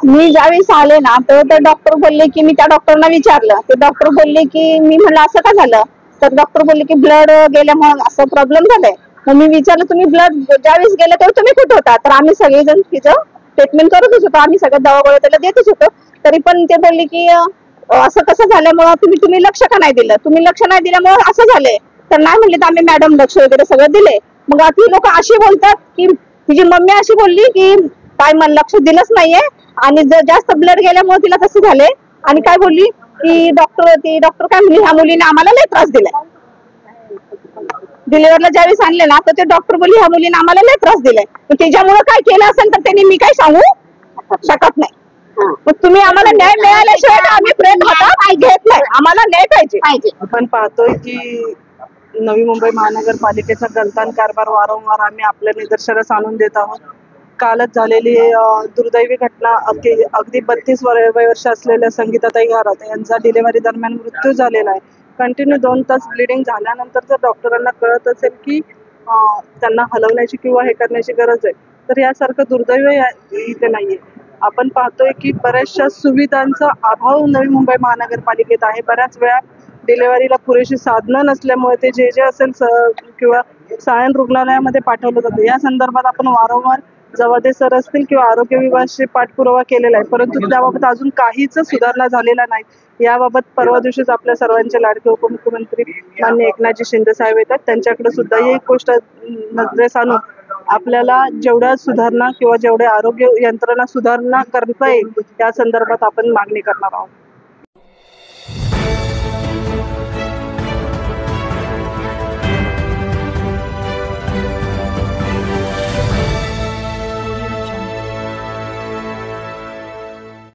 मी ज्यावेळेस आले ना तर ते डॉक्टर बोलले की मी त्या डॉक्टरना विचारलं, ते डॉक्टर बोलले की मी म्हणलं असं का झालं, तर डॉक्टर बोलले की ब्लड गेल्यामुळे असं प्रॉब्लेम झालाय. मग मी विचारलं तुम्ही ब्लड ज्यावेळेस गेलं तेव्हा तुम्ही कुठे होता, तर आम्ही सगळेजण तिचं ट्रीटमेंट करतच होतो, आम्ही सगळं दवा गोळ्या त्याला देतच होतो. तरी पण ते बोलले की असं कसं झाल्यामुळं तुम्ही तुम्ही लक्ष का नाही दिलं, तुम्ही लक्ष नाही दिल्यामुळे असं झालंय. तर नाही म्हणले तर आम्ही मॅडम लक्ष वगैरे सगळं दिले. मग ती लोक अशी बोलतात की तिची मम्मी अशी बोलली की काय मला लक्ष दिलंच नाहीये आणि जर जास्त ब्लड गेल्यामुळे तिला तसं झालंय. आणि काय बोलली की डॉक्टर काय म्हणली ह्या मुलीने आम्हाला लय त्रास दिलाय. डिलिव्हरला ज्यावेळेस आणले ना तर ते डॉक्टर बोलली ह्या मुलीने आम्हाला लय त्रास दिलाय. त्याच्यामुळे काय केलं असेल तर त्यांनी मी काय सांगू शकत नाही. मग तुम्ही आम्हाला न्याय मिळाल्याशिवाय आम्ही प्रयत्न हातात घेत नाही, आम्हाला न्याय पाहिजे. आपण पाहतोय की नवी मुंबई महानगरपालिकेचा गलतान कारभार वारंवार आम्ही आपल्या निदर्शनास आणून देत आहोत. कालच झालेली दुर्दैवी घटना अगदी 32 वर्ष असलेल्या संगीताताई घारात यांचा डिलिव्हरी दरम्यान मृत्यू झालेला आहे. कंटिन्यू 2 तास ब्लिडिंग झाल्यानंतर जर डॉक्टरांना कळत असेल की त्यांना हलवण्याची किंवा हे करण्याची गरज आहे, तर यासारखं दुर्दैव इथे नाहीये. आपण पाहतोय की बऱ्याचशा सुविधांचा अभाव नवी मुंबई महानगरपालिकेत आहे. बऱ्याच वेळा डिलिव्हरीला पुरेशी साधनं नसल्यामुळे ते जे असेल किंवा सायन रुग्णालयामध्ये पाठवलं जातं. या संदर्भात आपण वारंवार जवादे सर असतील किंवा आरोग्य विभागाशी पाठपुरावा केलेला आहे, परंतु त्याबाबत अजून काहीच सुधारणा झालेला नाही. याबाबत परवा दिवशीच आपल्या सर्वांचे लाडके उपमुख्यमंत्री माननीय एकनाथजी शिंदे साहेब येतात, त्यांच्याकडे सुद्धा ही एक गोष्ट नजरेस आणून आपल्याला जेवढ्या सुधारणा किंवा जेवढे आरोग्य यंत्रणा सुधारणा करता येईल त्या संदर्भात आपण मागणी करणार आहोत.